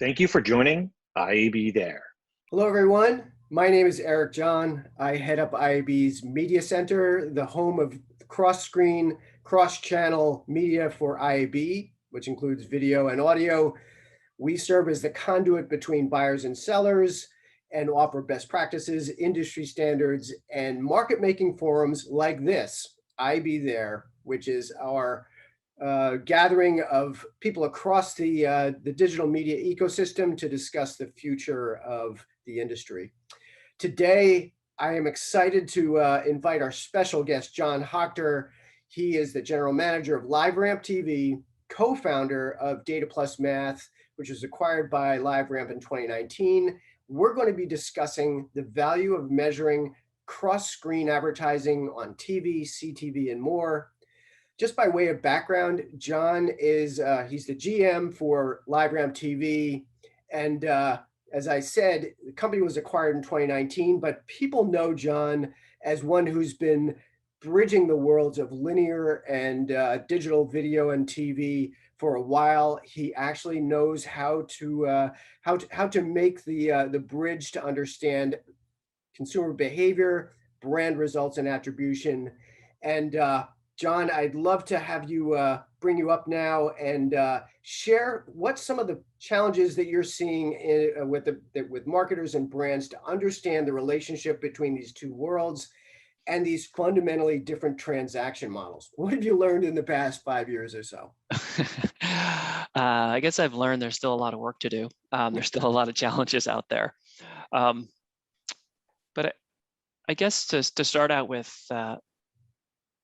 Thank you for joining IAB There. Hello, everyone. My name is Eric John. I head up IAB's Media Center, the home of cross-screen, cross-channel media for IAB, which includes video and audio. We serve as the conduit between buyers and sellers and offer best practices, industry standards, and market-making forums like this, IAB There, which is our gathering of people across the digital media ecosystem to discuss the future of the industry. Today, I am excited to invite our special guest, John Hochter. He is the general manager of LiveRamp TV, co-founder of Data Plus Math, which was acquired by LiveRamp in 2019. We're going to be discussing the value of measuring cross-screen advertising on TV, CTV, and more. Just by way of background, John is he's the GM for LiveRamp TV, and as I said, the company was acquired in 2019, but people know John as one who's been bridging the worlds of linear and digital video and TV for a while. He actually knows how to make the bridge to understand consumer behavior, brand results, and attribution. And John, I'd love to have you bring you up now and share what some of the challenges that you're seeing with marketers and brands to understand the relationship between these two worlds and these fundamentally different transaction models. What have you learned in the past 5 years or so? I guess I've learned there's still a lot of work to do. There's still a lot of challenges out there. But I guess to start out with,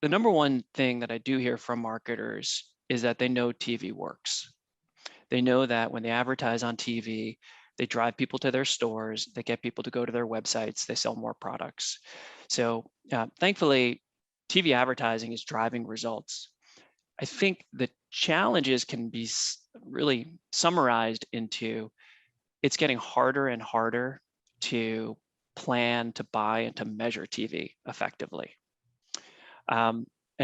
the number one thing that I do hear from marketers is that they know TV works. They know that when they advertise on TV, they drive people to their stores, they get people to go to their websites, they sell more products. So thankfully, TV advertising is driving results. I think the challenges can be really summarized into it's getting harder and harder to plan, to buy, and to measure TV effectively. I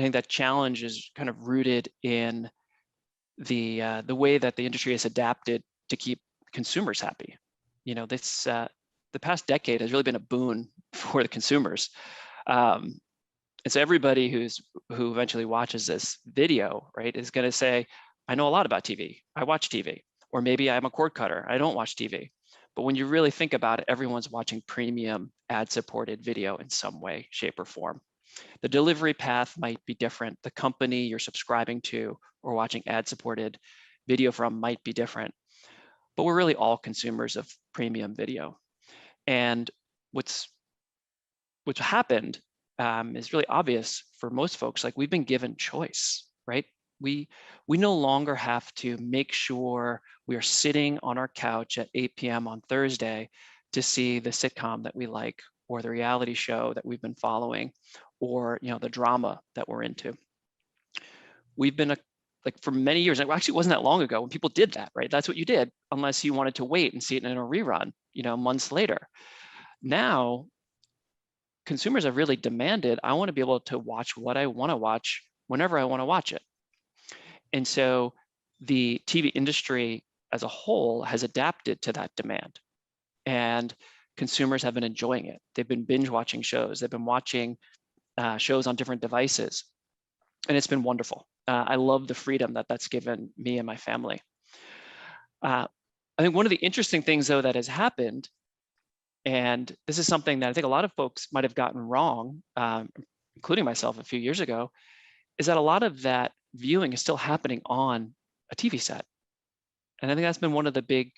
think that challenge is kind of rooted in the way that the industry has adapted to keep consumers happy. You know, this the past decade has really been a boon for the consumers. And so everybody who eventually watches this video, right, is going to say, I know a lot about TV. I watch TV. Or maybe I'm a cord cutter. I don't watch TV. But when you really think about it, everyone's watching premium ad-supported video in some way, shape, or form. The delivery path might be different. The company you're subscribing to or watching ad-supported video from might be different. But we're really all consumers of premium video. And what's happened is really obvious for most folks. Like, we've been given choice, right? We no longer have to make sure we are sitting on our couch at 8 p.m. on Thursday to see the sitcom that we like, or the reality show that we've been following, or the drama that we're into. We've been for many years, it actually wasn't that long ago when people did that, right? That's what you did, unless you wanted to wait and see it in a rerun, months later. Now, consumers have really demanded, I want to be able to watch what I want to watch whenever I want to watch it. And so the TV industry as a whole has adapted to that demand. And consumers have been enjoying it. They've been binge watching shows. They've been watching shows on different devices. And it's been wonderful. I love the freedom that that's given me and my family. I think one of the interesting things, though, that has happened, and this is something that I think a lot of folks might have gotten wrong, including myself a few years ago, is that a lot of that viewing is still happening on a TV set. And I think that's been one of the big,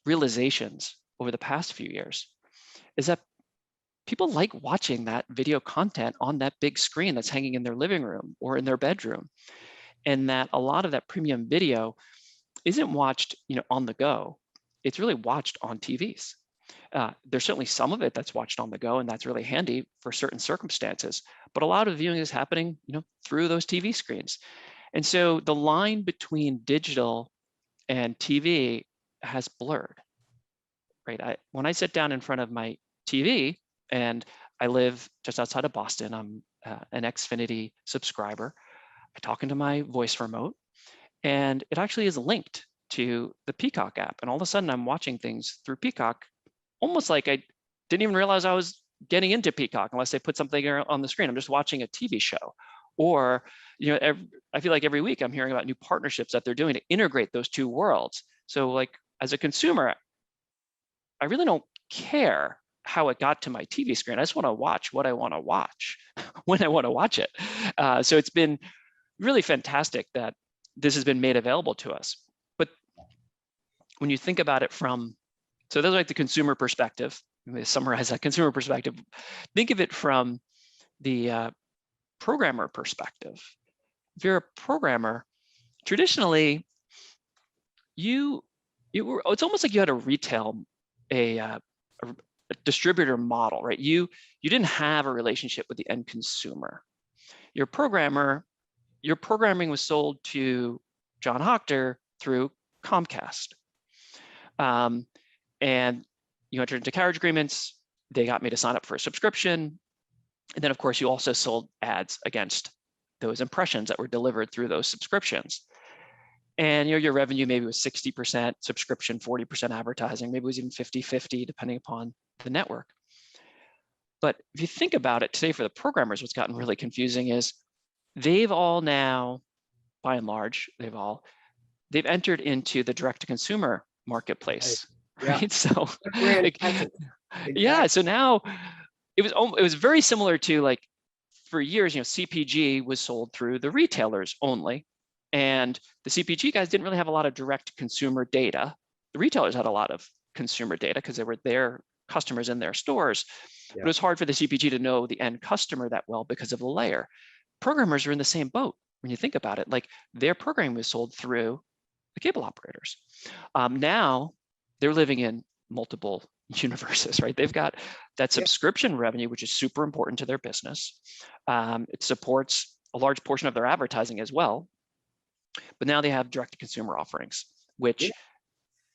realizations over the past few years, is that people like watching that video content on that big screen that's hanging in their living room or in their bedroom. And that a lot of that premium video isn't watched, on the go. It's really watched on TVs. There's certainly some of it that's watched on the go, and that's really handy for certain circumstances. But a lot of viewing is happening, through those TV screens. And so the line between digital and TV has blurred, right? When I sit down in front of my TV, and I live just outside of Boston, I'm an Xfinity subscriber. I talk into my voice remote, and it actually is linked to the Peacock app. And all of a sudden I'm watching things through Peacock, almost like I didn't even realize I was getting into Peacock unless they put something on the screen. I'm just watching a TV show. Or, I feel like every week I'm hearing about new partnerships that they're doing to integrate those two worlds. So like as a consumer, I really don't care how it got to my TV screen. I just want to watch what I want to watch when I want to watch it. So it's been really fantastic that this has been made available to us. But when you think about it so that's like the consumer perspective. Let me summarize that consumer perspective. Think of it from the programmer perspective. If you're a programmer, traditionally, it's almost like you had a distributor model, right? You didn't have a relationship with the end consumer. Your programming was sold to John Hochter through Comcast. And you entered into carriage agreements. They got me to sign up for a subscription. And then of course you also sold ads against those impressions that were delivered through those subscriptions. And your revenue maybe was 60% subscription, 40% advertising, maybe it was even 50-50 depending upon the network. But if you think about it today for the programmers, what's gotten really confusing is they've all now, by and large, they've entered into the direct-to-consumer marketplace, right? Yeah. So, yeah. So now it was very similar to like for years, CPG was sold through the retailers only, and the CPG guys didn't really have a lot of direct consumer data. The retailers had a lot of consumer data because they were their customers in their stores, but it was hard for the CPG to know the end customer that well because of the layer. Programmers are in the same boat when you think about it. Like their programming was sold through the cable operators. Now they're living in multiple universes, right? They've got that subscription revenue, which is super important to their business. It supports a large portion of their advertising as well. But now they have direct-to-consumer offerings, which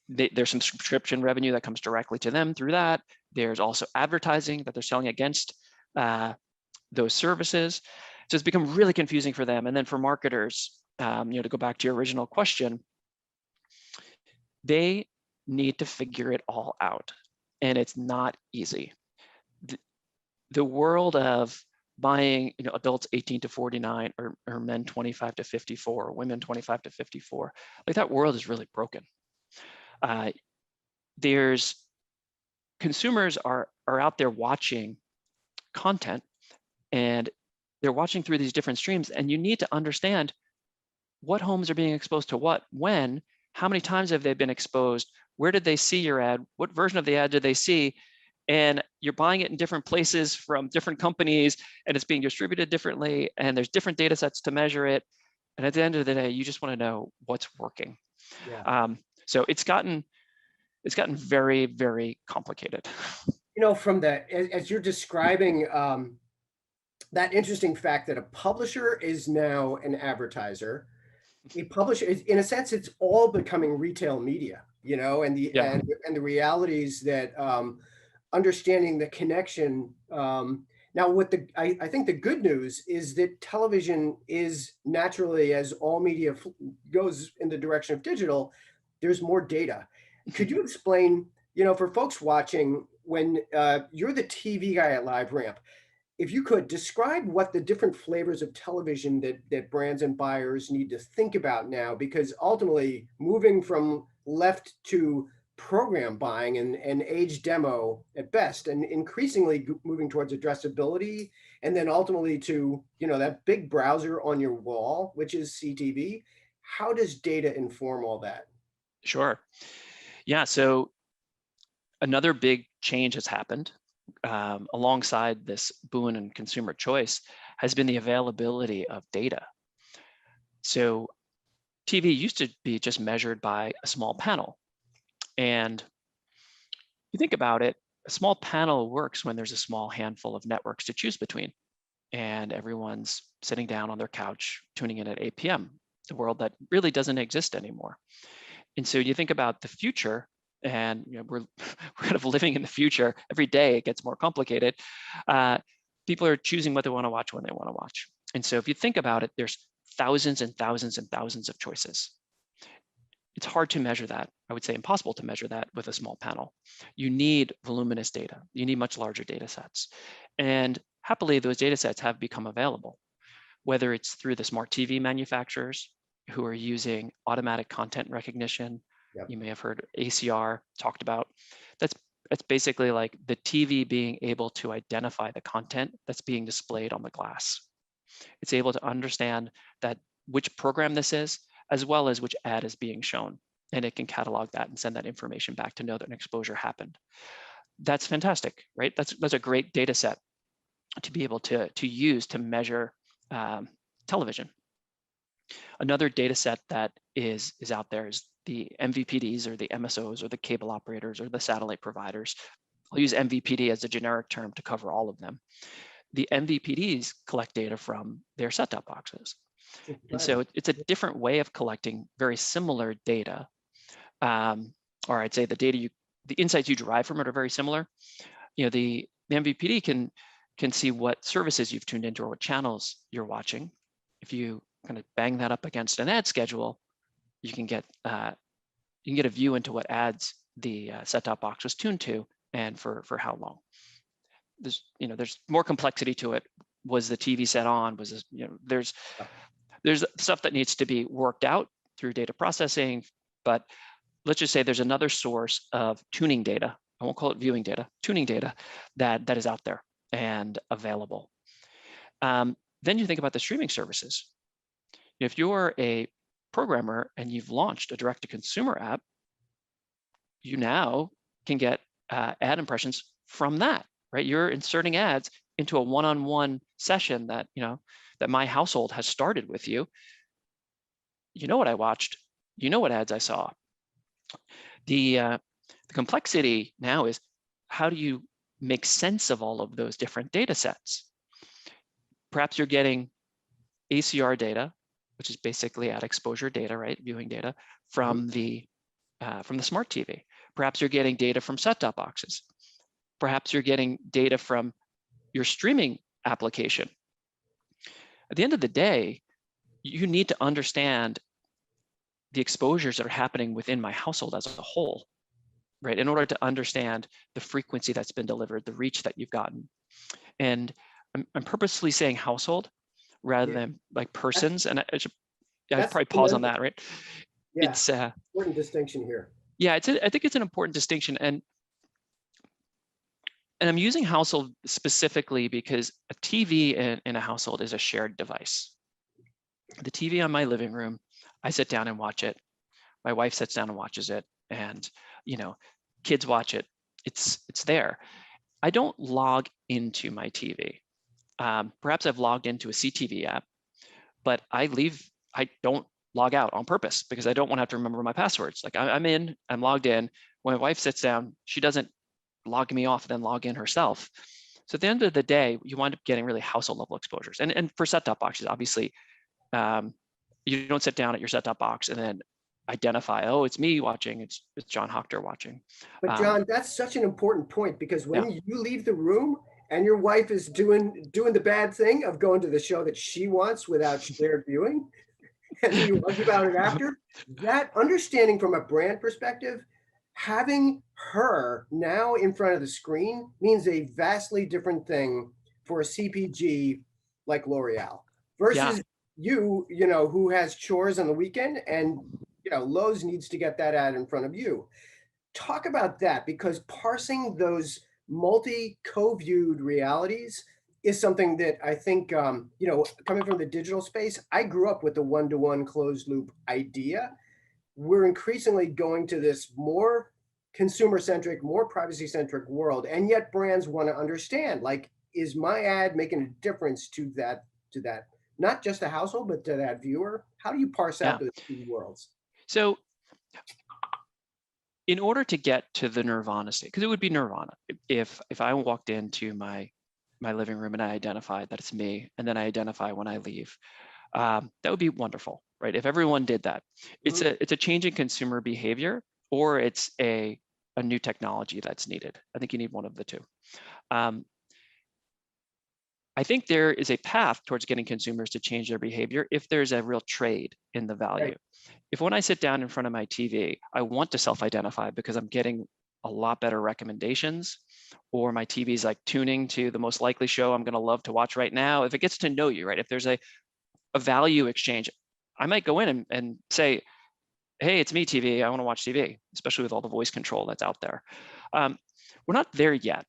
there's some subscription revenue that comes directly to them through that. There's also advertising that they're selling against those services. So it's become really confusing for them. And then for marketers, to go back to your original question, they need to figure it all out. And it's not easy. The world of buying, adults 18 to 49 or men 25 to 54, or women 25 to 54, like that world is really broken. Consumers are out there watching content, and they're watching through these different streams, and you need to understand what homes are being exposed to what, when, how many times have they been exposed, where did they see your ad, what version of the ad did they see, and you're buying it in different places from different companies, and it's being distributed differently, and there's different data sets to measure it, and at the end of the day, you just want to know what's working. So it's gotten very, very complicated. From as you're describing that interesting fact that a publisher is now an advertiser, a publisher, in a sense, it's all becoming retail media, and the realities that understanding the connection. Now, I think the good news is that television is naturally, as all media goes in the direction of digital, there's more data. Could you explain, for folks watching, when you're the TV guy at LiveRamp, if you could describe what the different flavors of television that brands and buyers need to think about now, because ultimately moving from left to program buying and age demo at best, and increasingly moving towards addressability, and then ultimately to, that big browser on your wall, which is CTV. How does data inform all that? Sure. Yeah, so another big change has happened alongside this boon and consumer choice has been the availability of data. So TV used to be just measured by a small panel. And you think about it, a small panel works when there's a small handful of networks to choose between. And everyone's sitting down on their couch, tuning in at 8 p.m., the world that really doesn't exist anymore. And so you think about the future, and we're kind of living in the future. Every day it gets more complicated. People are choosing what they want to watch when they want to watch. And so if you think about it, there's thousands and thousands and thousands of choices. it's hard to measure that. I would say impossible to measure that with a small panel. You need voluminous data. You need much larger data sets. And happily, those data sets have become available, whether it's through the smart TV manufacturers who are using automatic content recognition. Yep. You may have heard ACR talked about. That's basically like the TV being able to identify the content that's being displayed on the glass. It's able to understand that which program this is, as well as which ad is being shown. And it can catalog that and send that information back to know that an exposure happened. That's fantastic, right? That's a great data set to be able to use to measure television. Another data set that is out there is the MVPDs, or the MSOs, or the cable operators, or the satellite providers. I'll use MVPD as a generic term to cover all of them. The MVPDs collect data from their set-top boxes. And so it's a different way of collecting very similar data. Or I'd say the insights you derive from it are very similar. You know, the MVPD can see what services you've tuned into or what channels you're watching. If you kind of bang that up against an ad schedule, you can get a view into what ads the set-top box was tuned to and for how long. There's more complexity to it. Was the TV set on? Was this, there's stuff that needs to be worked out through data processing, but let's just say there's another source of tuning data. I won't call it viewing data, tuning data that is out there and available. Then you think about the streaming services. If you're a programmer and you've launched a direct-to-consumer app, you now can get ad impressions from that, right? You're inserting ads into a one-on-one session that that my household has started with you. You know what I watched. You know what ads I saw. The complexity now is, how do you make sense of all of those different data sets? Perhaps you're getting ACR data, which is basically ad exposure data, right? Viewing data from the smart TV. Perhaps you're getting data from set-top boxes. Perhaps you're getting data from your streaming application. At the end of the day, you need to understand the exposures that are happening within my household as a whole, right? In order to understand the frequency that's been delivered, the reach that you've gotten. And I'm purposely saying household rather than like persons. And I'd probably pause on that, right? Yeah, it's important distinction here. Yeah, I think it's an important distinction. And I'm using household specifically because a TV in a household is a shared device. The TV on my living room, I sit down and watch it. My wife sits down and watches it, and kids watch it. It's there. I don't log into my TV. Perhaps I've logged into a CTV app, but I don't log out on purpose because I don't want to have to remember my passwords. Like I'm logged in. When my wife sits down, she doesn't log me off and then log in herself. So at the end of the day, you wind up getting really household level exposures. And for set-top boxes, obviously, you don't sit down at your set-top box and then identify, oh, it's me watching, it's John Hochter watching. But John, that's such an important point, because when you leave the room and your wife is doing the bad thing of going to the show that she wants without shared viewing, and you argue about it after, that understanding from a brand perspective, having her now in front of the screen means a vastly different thing for a CPG like L'Oreal versus you who has chores on the weekend, and Lowe's needs to get that ad in front of you. Talk about that, because parsing those multi-co-viewed realities is something that I think, coming from the digital space, I grew up with the one-to-one closed loop idea. We're increasingly going to this more consumer-centric, more privacy-centric world, and yet brands want to understand, like, is my ad making a difference to that, not just the household, but to that viewer? How do you parse out those two worlds? So in order to get to the nirvana state, because it would be nirvana if I walked into my living room and I identified that it's me, and then I identify when I leave, that would be wonderful, right? If everyone did that. It's a change in consumer behavior, or it's a new technology that's needed. I think you need one of the two. I think there is a path towards getting consumers to change their behavior if there's a real trade in the value. Right. If when I sit down in front of my TV, I want to self-identify because I'm getting a lot better recommendations, or my TV is like tuning to the most likely show I'm going to love to watch right now. If it gets to know you, right? If there's a value exchange, I might go in and say, hey, it's me, TV. I want to watch TV, especially with all the voice control that's out there. We're not there yet,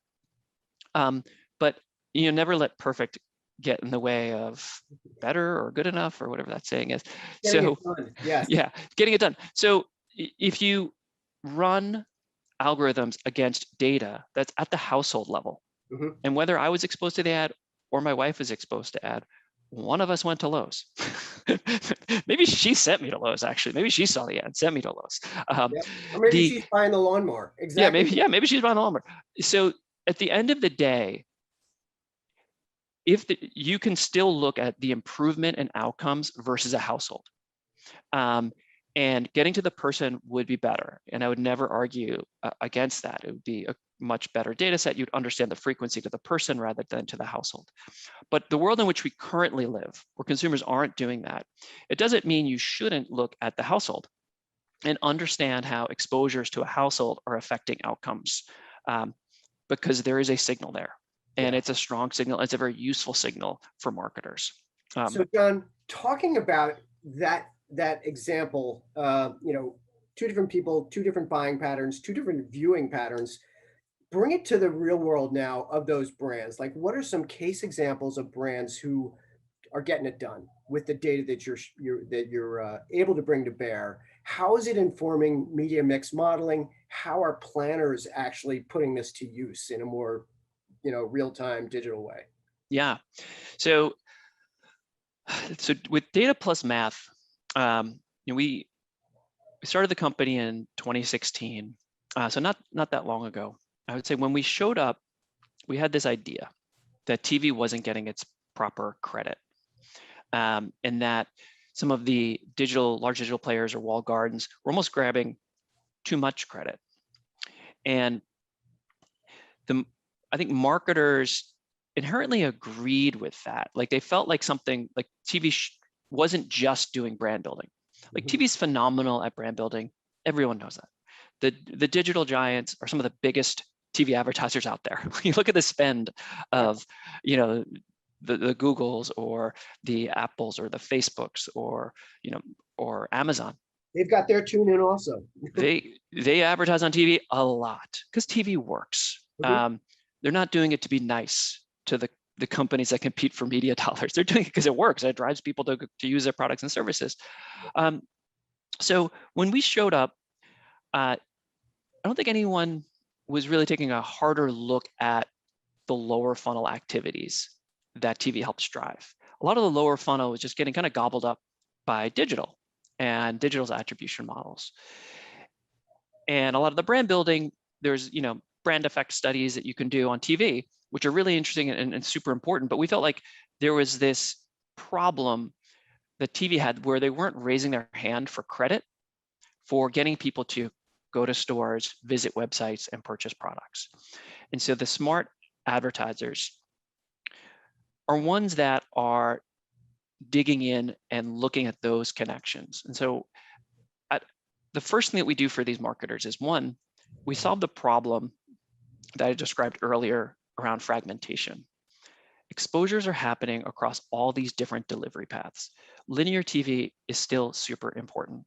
but never let perfect get in the way of better or good enough or whatever that saying is. Getting it done. Yes. Yeah, getting it done. So if you run algorithms against data that's at the household level, and whether I was exposed to the ad or my wife was exposed to ad, one of us went to Lowe's. Maybe she sent me to Lowe's, actually. Maybe she saw the ad and sent me to Lowe's. Or maybe she's buying the lawnmower. Exactly. Maybe she's buying the lawnmower. So at the end of the day, you can still look at the improvement in outcomes versus a household. And getting to the person would be better. And I would never argue against that. It would be a much better data set. You'd understand the frequency to the person rather than to the household. But the world in which we currently live, where consumers aren't doing that, it doesn't mean you shouldn't look at the household and understand how exposures to a household are affecting outcomes, because there is a signal there. And it's a strong signal. It's a very useful signal for marketers. So John, talking about that example, two different people, two different buying patterns, two different viewing patterns, bring it to the real world now of those brands. Like, what are some case examples of brands who are getting it done with the data that you're able to bring to bear? How is it informing media mix modeling? How are planners actually putting this to use in a more real-time digital way? Yeah. So with data plus math, we started the company in 2016. So not that long ago. I would say when we showed up, we had this idea that TV wasn't getting its proper credit, and that some of the large digital players or walled gardens were almost grabbing too much credit. And I think marketers inherently agreed with that. Like, they felt like something like TV wasn't just doing brand building. Like, TV is phenomenal at brand building. Everyone knows that. The digital giants are some of the biggest TV advertisers out there. You look at the spend of, the Googles or the Apples or the Facebooks or Amazon. They've got their tune in also. They advertise on TV a lot because TV works. They're not doing it to be nice to the companies that compete for media dollars. They're doing it because it works. It drives people to use their products and services. So when we showed up, I don't think anyone was really taking a harder look at the lower funnel activities that TV helps drive. A lot of the lower funnel was just getting kind of gobbled up by digital and digital's attribution models. And a lot of the brand building, there's brand effect studies that you can do on TV, which are really interesting and super important. But we felt like there was this problem that TV had where they weren't raising their hand for credit for getting people to go to stores, visit websites, and purchase products. And so the smart advertisers are ones that are digging in and looking at those connections. And so the first thing that we do for these marketers is, one, we solve the problem that I described earlier around fragmentation. Exposures are happening across all these different delivery paths. Linear TV is still super important.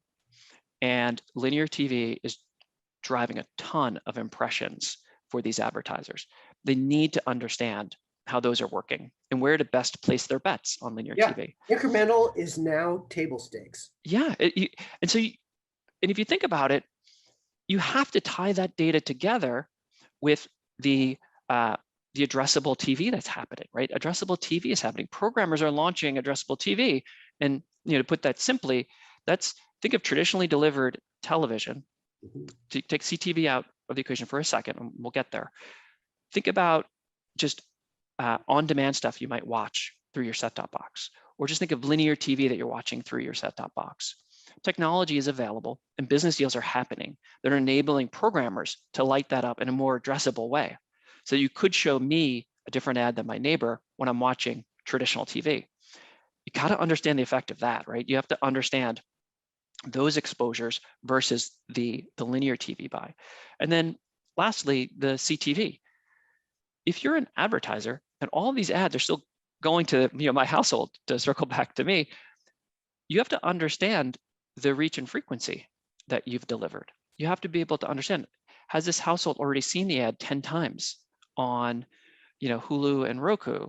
And linear TV is driving a ton of impressions for these advertisers. They need to understand how those are working and where to best place their bets on linear TV. Incremental is now table stakes. Yeah, and if you think about it, you have to tie that data together with the addressable TV that's happening, right? Addressable TV is happening. Programmers are launching addressable TV, and to put that simply, think of traditionally delivered television. To take CTV out of the equation for a second, and we'll get there. Think about just on-demand stuff you might watch through your set-top box, or just think of linear TV that you're watching through your set-top box. Technology is available and business deals are happening that are enabling programmers to light that up in a more addressable way. So you could show me a different ad than my neighbor when I'm watching traditional TV. You got to understand the effect of that, right? You have to understand those exposures versus the linear TV buy. And then lastly, the CTV. If you're an advertiser and all of these ads are still going to my household, to circle back to me, you have to understand the reach and frequency that you've delivered. You have to be able to understand, has this household already seen the ad 10 times on Hulu and Roku?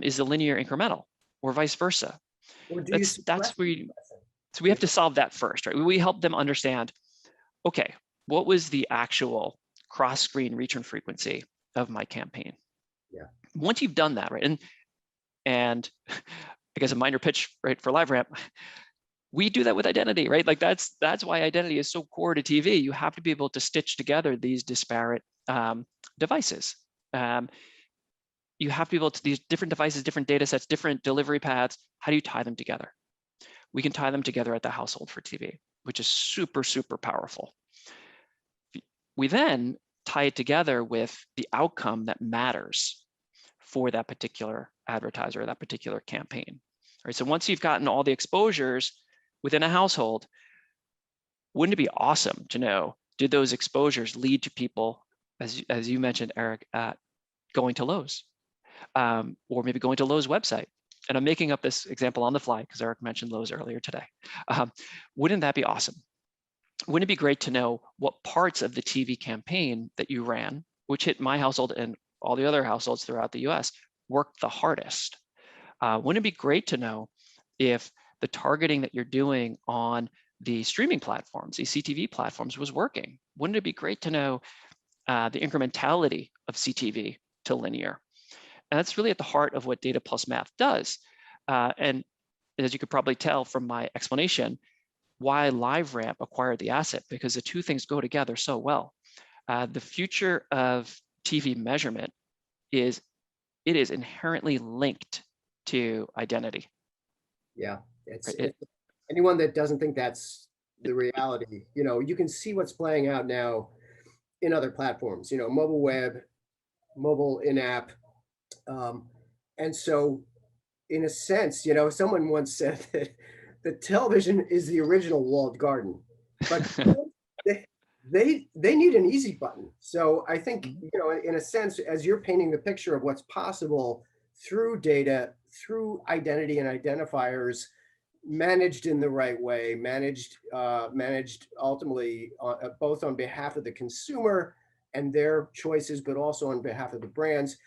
Is the linear incremental or vice versa? Or do you That's where so we have to solve that first, right? We help them understand, okay, what was the actual cross-screen reach and frequency of my campaign? Yeah. Once you've done that, right, and I guess a minor pitch, right, for LiveRamp, we do that with identity, right? Like that's why identity is so core to TV. You have to be able to stitch together these disparate devices. You have to be able to, these different devices, different data sets, different delivery paths, how do you tie them together? We can tie them together at the household for TV, which is super, super powerful. We then tie it together with the outcome that matters for that particular advertiser, that particular campaign. All right, so once you've gotten all the exposures within a household, wouldn't it be awesome to know, did those exposures lead to people, as you mentioned, Eric, going to Lowe's, or maybe going to Lowe's website? And I'm making up this example on the fly because Eric mentioned Lowe's earlier today. Wouldn't that be awesome? Wouldn't it be great to know what parts of the TV campaign that you ran, which hit my household and all the other households throughout the US, worked the hardest? Wouldn't it be great to know if the targeting that you're doing on the streaming platforms, these CTV platforms, was working? Wouldn't it be great to know the incrementality of CTV to linear? And that's really at the heart of what data plus math does. And as you could probably tell from my explanation, why LiveRamp acquired the asset, because the two things go together so well. The future of TV measurement is inherently linked to identity. Yeah, anyone that doesn't think that's the reality, you can see what's playing out now in other platforms, mobile web, mobile in-app. And so in a sense, someone once said that the television is the original walled garden, but they need an easy button. So I think, in a sense, as you're painting the picture of what's possible through data, through identity and identifiers, managed in the right way, managed ultimately both on behalf of the consumer and their choices, but also on behalf of the brands.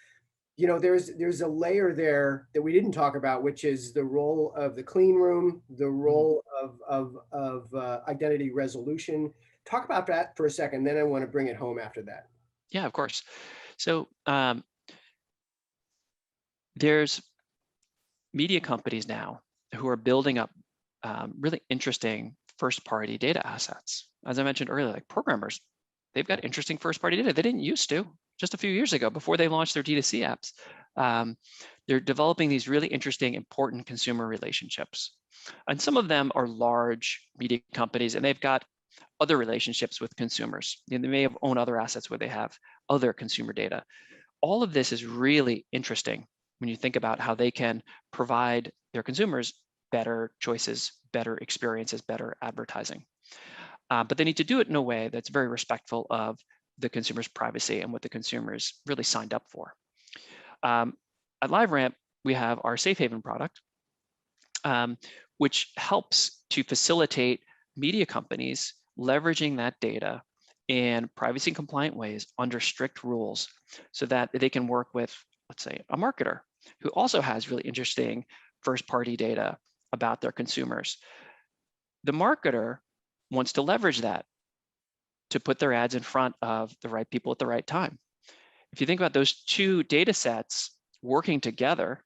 There's a layer there that we didn't talk about, which is the role of the clean room, the role of identity resolution. Talk about that for a second, then I want to bring it home after that. Yeah, of course. So there's media companies now who are building up really interesting first-party data assets. As I mentioned earlier, like programmers, they've got interesting first-party data. They didn't used to just a few years ago before they launched their D2C apps. They're developing these really interesting, important consumer relationships. And some of them are large media companies, and they've got other relationships with consumers. They may have owned other assets where they have other consumer data. All of this is really interesting when you think about how they can provide their consumers better choices, better experiences, better advertising. But they need to do it in a way that's very respectful of the consumer's privacy and what the consumers really signed up for. At LiveRamp, we have our Safe Haven product, which helps to facilitate media companies leveraging that data in privacy compliant ways under strict rules so that they can work with, let's say, a marketer who also has really interesting first-party data about their consumers. The marketer wants to leverage that to put their ads in front of the right people at the right time. If you think about those two data sets working together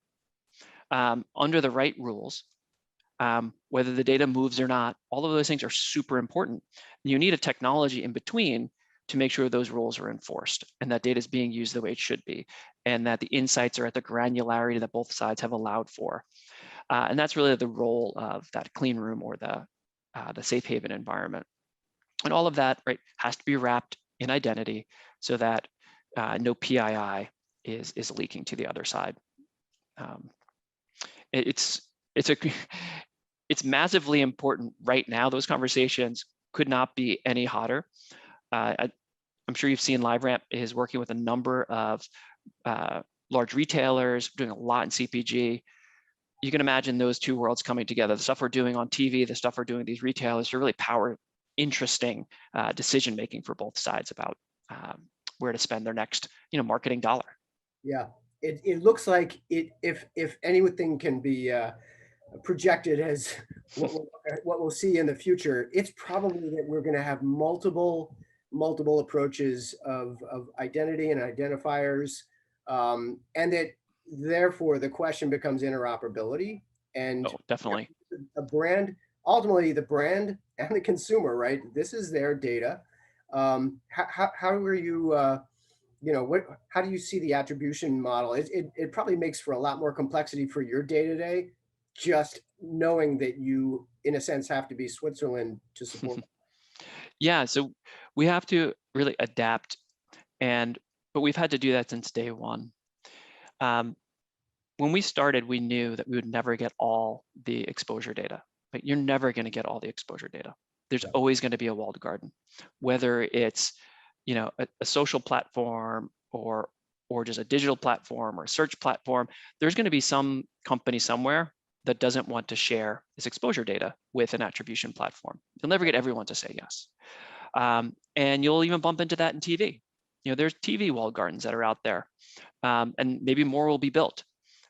under the right rules, whether the data moves or not, all of those things are super important. You need a technology in between to make sure those rules are enforced and that data is being used the way it should be, and that the insights are at the granularity that both sides have allowed for. And that's really the role of that clean room or the safe haven environment. And all of that, right, has to be wrapped in identity so that no PII is leaking to the other side. It's a it's massively important right now. Those conversations could not be any hotter. I'm sure you've seen LiveRamp is working with a number of large retailers, doing a lot in CPG. You can imagine those two worlds coming together. The stuff we're doing on TV, the stuff we're doing with these retailers to really power interesting decision making for both sides about where to spend their next marketing dollar. Yeah, it looks like if anything can be projected as what we'll see in the future, it's probably that we're going to have multiple approaches of identity and identifiers, and that therefore the question becomes interoperability. And oh, definitely a brand, ultimately the brand and the consumer, right? This is their data. How are you? How do you see the attribution model? It probably makes for a lot more complexity for your day-to-day, just knowing that you, in a sense, have to be Switzerland to support. Yeah, so we have to really adapt, but we've had to do that since day one. When we started, we knew that we would never get all the exposure data. Right? You're never going to get all the exposure data. There's always going to be a walled garden, whether it's a social platform or just a digital platform or a search platform. There's going to be some company somewhere that doesn't want to share its exposure data with an attribution platform. You'll never get everyone to say yes. And you'll even bump into that in TV. There's TV walled gardens that are out there, and maybe more will be built.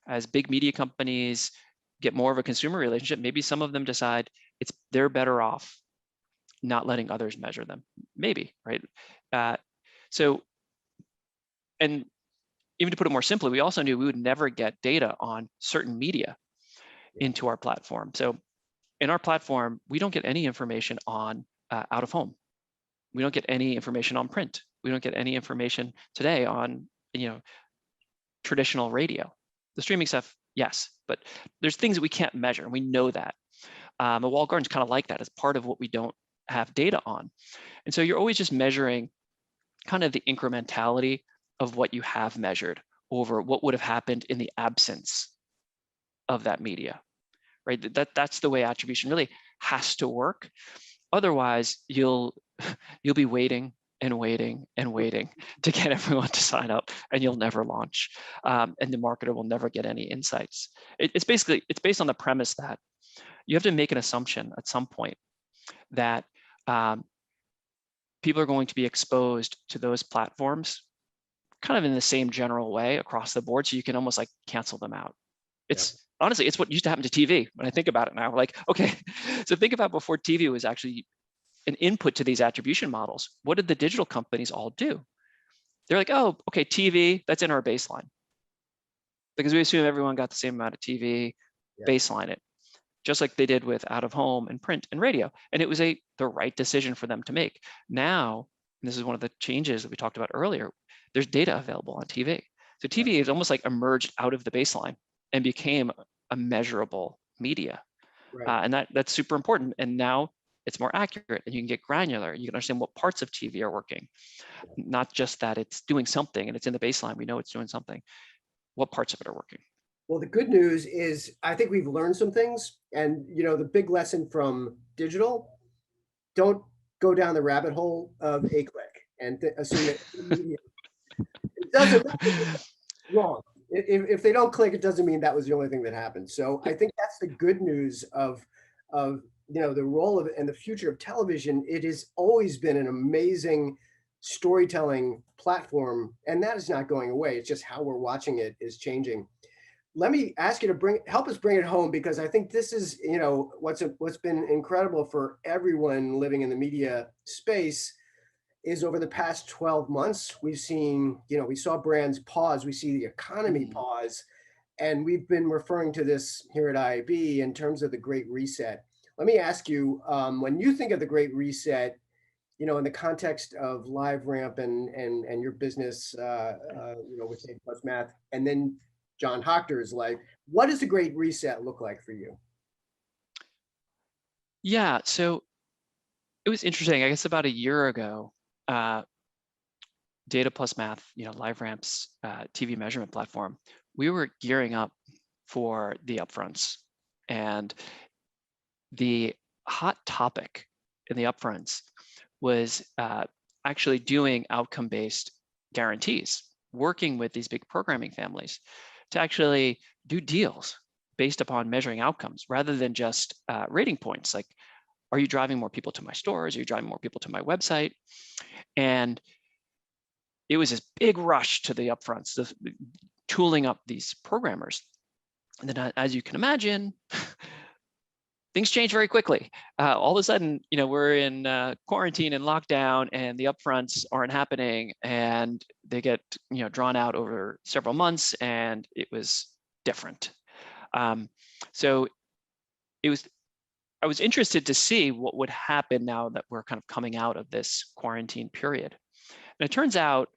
As big media companies get more of a consumer relationship, maybe some of them decide they're better off not letting others measure them, maybe, right? And even to put it more simply, we also knew we would never get data on certain media into our platform. So in our platform, we don't get any information on out of home. We don't get any information on print. We don't get any information today on traditional radio. The streaming stuff, yes, but there's things that we can't measure, and we know that. The walled garden's kind of like that as part of what we don't have data on. And so you're always just measuring kind of the incrementality of what you have measured over what would have happened in the absence of that media, right? That's the way attribution really has to work. Otherwise, you'll be waiting and waiting and waiting to get everyone to sign up, and you'll never launch, and the marketer will never get any insights. It's based on the premise that you have to make an assumption at some point that people are going to be exposed to those it's kind of in the same general way across the board, so you can almost like cancel them out. Honestly, it's what used to happen to TV. When I think about it now, like, okay, so think about before TV was actually an input to these attribution models. What did the digital companies all do? They're like, oh, okay, TV, that's in our baseline. Because we assume everyone got the same amount of TV, baseline it, just like they did with out of home and print and radio. And it was the right decision for them to make. Now, and this is one of the changes that we talked about earlier, there's data available on TV. So TV is almost like emerged out of the baseline and became a measurable media. Right. And that's super important. And now it's more accurate, and you can get granular. You can understand what parts of TV are working, not just that it's doing something and it's in the baseline. We know it's doing something. What parts of it are working? Well, the good news is I think we've learned some things, and the big lesson from digital: don't go down the rabbit hole of a click and assume that it doesn't. Wrong. If they don't click, it doesn't mean that was the only thing that happened. So I think that's the good news of the role of and the future of television. It has always been an amazing storytelling platform, and that is not going away. It's just how we're watching it is changing. Let me ask you to help us bring it home, because I think this is what's been incredible for everyone living in the media space is over the past 12 months, we've seen, we saw brands pause, we see the economy pause, and we've been referring to this here at IAB in terms of the Great Reset. Let me ask you, when you think of the Great Reset, in the context of LiveRamp and your business, with Data Plus Math, and then John Hochter's life, what does the Great Reset look like for you? Yeah, so it was interesting. I guess about a year ago, Data Plus Math, LiveRamp's TV measurement platform, we were gearing up for the upfronts. And the hot topic in the upfronts was actually doing outcome-based guarantees, working with these big programming families to actually do deals based upon measuring outcomes rather than just rating points. Like, are you driving more people to my stores? Are you driving more people to my website? And it was this big rush to the upfronts, tooling up these programmers. And then, as you can imagine, things change very quickly. All of a sudden, we're in quarantine and lockdown, and the upfronts aren't happening, and they get drawn out over several months, and it was different. So I was interested to see what would happen now that we're kind of coming out of this quarantine period. And it turns out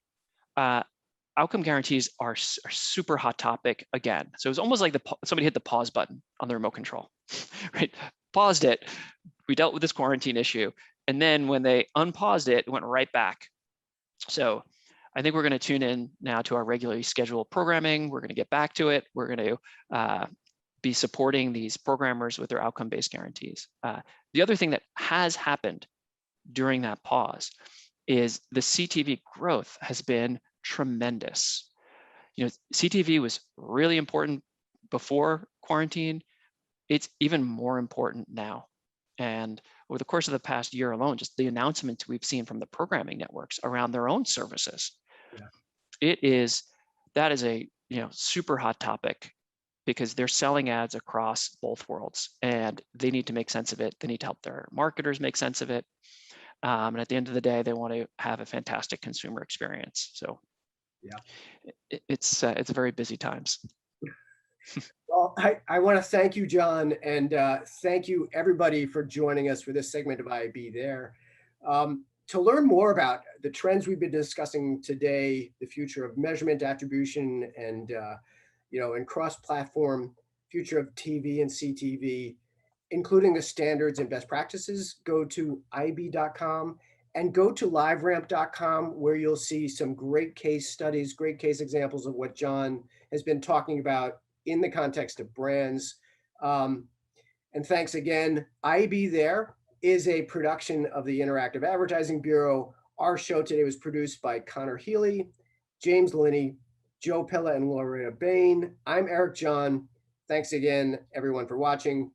outcome guarantees are a super hot topic again. So it was almost like somebody hit the pause button on the remote control, right? Paused it. We dealt with this quarantine issue. And then when they unpaused it, it went right back. So I think we're going to tune in now to our regularly scheduled programming. We're going to get back to it. We're going to be supporting these programmers with their outcome-based guarantees. The other thing that has happened during that pause is the CTV growth has been tremendous. CTV was really important before quarantine. It's even more important now. And over the course of the past year alone, just the announcements we've seen from the programming networks around their own services, that is a super hot topic, because they're selling ads across both worlds, and they need to make sense of it. They need to help their marketers make sense of it. And at the end of the day, they want to have a fantastic consumer experience. So it's very busy times. Well, I want to thank you, John, and thank you everybody for joining us for this segment of IAB There. To learn more about the trends we've been discussing today, the future of measurement, attribution, and and cross-platform future of TV and CTV, including the standards and best practices, go to IAB.com and go to liveramp.com, where you'll see some great case studies, great case examples of what John has been talking about in the context of brands. And thanks again. IAB There is a production of the Interactive Advertising Bureau. Our show today was produced by Connor Healy, James Linney, Joe Pella, and Loretta Bain. I'm Eric John. Thanks again, everyone, for watching.